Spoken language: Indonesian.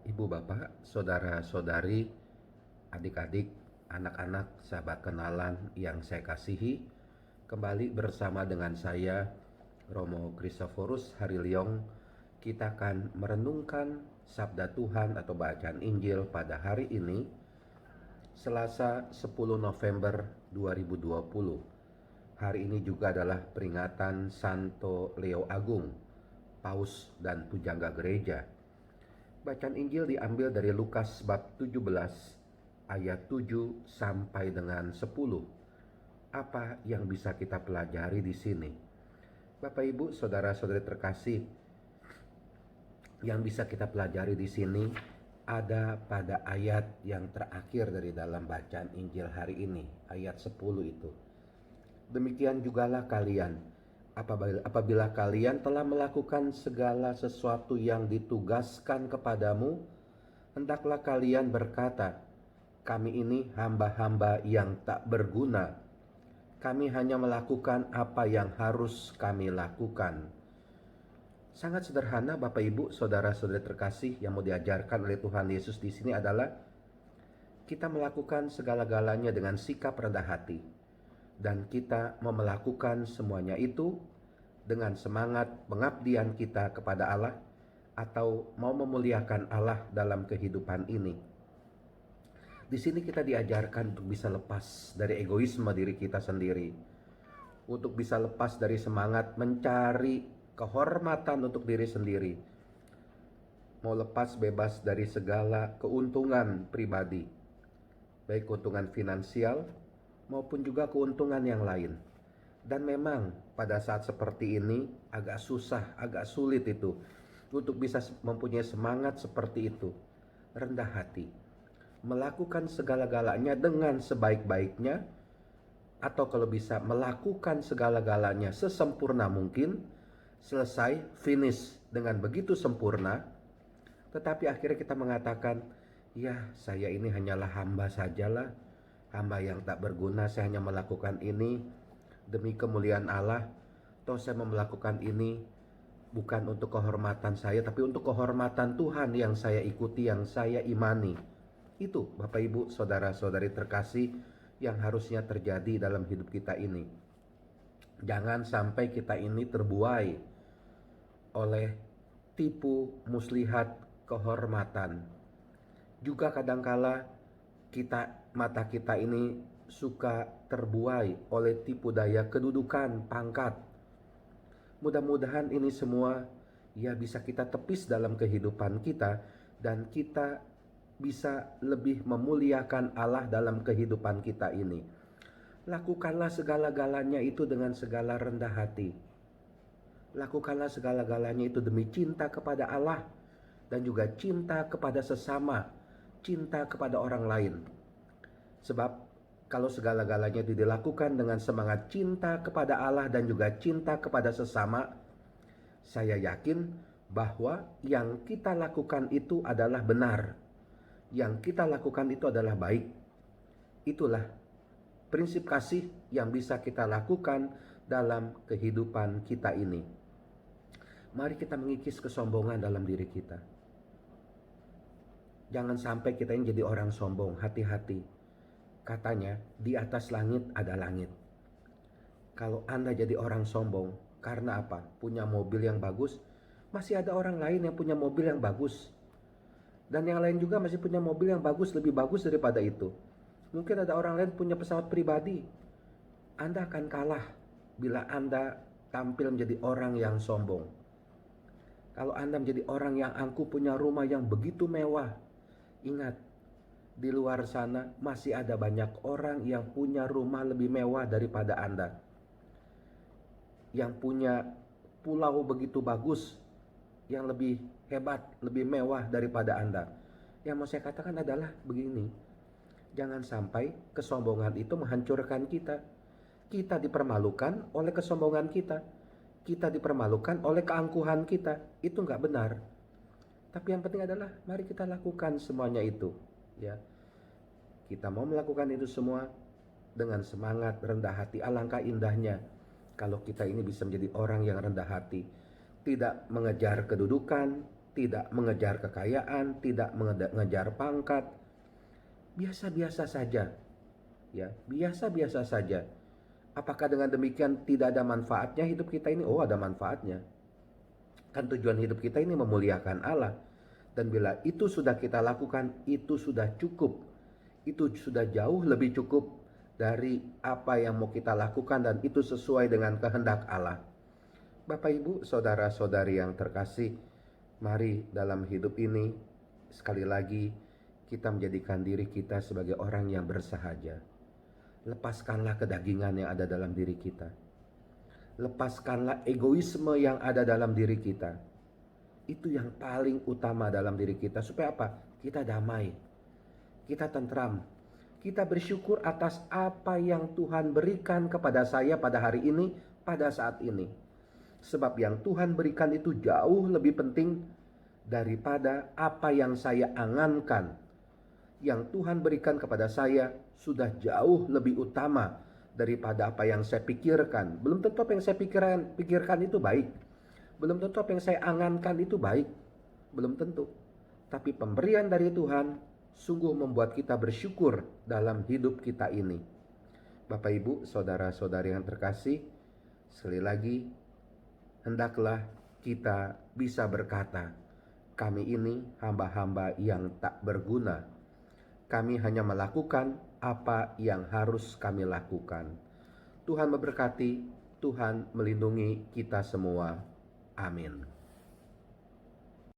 Ibu, bapak, saudara-saudari, adik-adik, anak-anak, sahabat kenalan yang saya kasihi, kembali bersama dengan saya, Romo Kristoforus Harilyong. Kita akan merenungkan Sabda Tuhan atau bacaan Injil pada hari ini, Selasa 10 November 2020. Hari ini juga adalah peringatan Santo Leo Agung, Paus dan Pujangga Gereja. Bacaan Injil diambil dari Lukas bab 17 ayat 7 sampai dengan 10. Apa yang bisa kita pelajari di sini? Bapak Ibu, saudara-saudari terkasih, yang bisa kita pelajari di sini ada pada ayat yang terakhir dari dalam bacaan Injil hari ini, ayat 10 itu. Demikian jugalah kalian, apabila kalian telah melakukan segala sesuatu yang ditugaskan kepadamu, hendaklah kalian berkata, kami ini hamba-hamba yang tak berguna. Kami hanya melakukan apa yang harus kami lakukan. Sangat sederhana Bapak Ibu, saudara-saudari terkasih, yang mau diajarkan oleh Tuhan Yesus di sini adalah kita melakukan segala-galanya dengan sikap rendah hati. Dan kita mau melakukan semuanya itu dengan semangat pengabdian kita kepada Allah atau mau memuliakan Allah dalam kehidupan ini. Di sini kita diajarkan untuk bisa lepas dari egoisme diri kita sendiri, untuk bisa lepas dari semangat mencari kehormatan untuk diri sendiri, mau lepas bebas dari segala keuntungan pribadi, baik keuntungan finansial maupun juga keuntungan yang lain. Dan memang pada saat seperti ini agak susah, agak sulit itu untuk bisa mempunyai semangat seperti itu, rendah hati, melakukan segala-galanya dengan sebaik-baiknya, atau kalau bisa melakukan segala-galanya sesempurna mungkin, selesai, finish dengan begitu sempurna. Tetapi akhirnya kita mengatakan, ya saya ini hanyalah hamba sajalah, hamba yang tak berguna. Saya hanya melakukan ini demi kemuliaan Allah. Toh saya melakukan ini bukan untuk kehormatan saya, tapi untuk kehormatan Tuhan yang saya ikuti, yang saya imani. Itu Bapak Ibu, saudara-saudari terkasih, yang harusnya terjadi dalam hidup kita ini. Jangan sampai kita ini terbuai oleh tipu muslihat kehormatan. Juga kadangkala mata kita ini suka terbuai oleh tipu daya kedudukan, pangkat. Mudah-mudahan ini semua ya bisa kita tepis dalam kehidupan kita, dan kita bisa lebih memuliakan Allah dalam kehidupan kita ini. Lakukanlah segala-galanya itu dengan segala rendah hati. Lakukanlah segala-galanya itu demi cinta kepada Allah dan juga cinta kepada sesama, cinta kepada orang lain. Sebab kalau segala-galanya itu dilakukan dengan semangat cinta kepada Allah dan juga cinta kepada sesama, saya yakin bahwa yang kita lakukan itu adalah benar. Yang kita lakukan itu adalah baik. Itulah prinsip kasih yang bisa kita lakukan dalam kehidupan kita ini. Mari kita mengikis kesombongan dalam diri kita. Jangan sampai kita ini jadi orang sombong. Hati-hati. Katanya di atas langit ada langit. Kalau Anda jadi orang sombong, karena apa? Punya mobil yang bagus, masih ada orang lain yang punya mobil yang bagus. Dan yang lain juga masih punya mobil yang bagus, lebih bagus daripada itu. Mungkin ada orang lain punya pesawat pribadi. Anda akan kalah bila Anda tampil menjadi orang yang sombong. Kalau Anda menjadi orang yang angkuh, punya rumah yang begitu mewah, ingat, di luar sana masih ada banyak orang yang punya rumah lebih mewah daripada Anda, yang punya pulau begitu bagus, yang lebih hebat, lebih mewah daripada Anda. Yang mau saya katakan adalah begini, jangan sampai kesombongan itu menghancurkan kita. Kita dipermalukan oleh kesombongan kita. Kita dipermalukan oleh keangkuhan kita. Itu nggak benar. Tapi yang penting adalah mari kita lakukan semuanya itu, ya. Kita mau melakukan itu semua dengan semangat rendah hati. Alangkah indahnya kalau kita ini bisa menjadi orang yang rendah hati, tidak mengejar kedudukan, tidak mengejar kekayaan, tidak mengejar pangkat. Biasa-biasa saja. Ya, biasa-biasa saja. Apakah dengan demikian tidak ada manfaatnya hidup kita ini? Oh, ada manfaatnya. Kan tujuan hidup kita ini memuliakan Allah. Dan bila itu sudah kita lakukan, itu sudah cukup. Itu sudah jauh lebih cukup dari apa yang mau kita lakukan, dan itu sesuai dengan kehendak Allah. Bapak Ibu, saudara-saudari yang terkasih, mari dalam hidup ini sekali lagi kita menjadikan diri kita sebagai orang yang bersahaja. Lepaskanlah kedagingan yang ada dalam diri kita. Lepaskanlah egoisme yang ada dalam diri kita. Itu yang paling utama dalam diri kita. Supaya apa? Kita damai, kita tentram, kita bersyukur atas apa yang Tuhan berikan kepada saya pada hari ini, pada saat ini. Sebab yang Tuhan berikan itu jauh lebih penting daripada apa yang saya angankan. Yang Tuhan berikan kepada saya sudah jauh lebih utama daripada apa yang saya pikirkan. Belum tentu apa yang saya pikirkan itu baik. Belum tentu apa yang saya angankan itu baik. Belum tentu. Tapi pemberian dari Tuhan sungguh membuat kita bersyukur dalam hidup kita ini. Bapak Ibu, saudara-saudari yang terkasih, sekali lagi, hendaklah kita bisa berkata, kami ini hamba-hamba yang tak berguna. Kami hanya melakukan apa yang harus kami lakukan. Tuhan memberkati, Tuhan melindungi kita semua. Amin.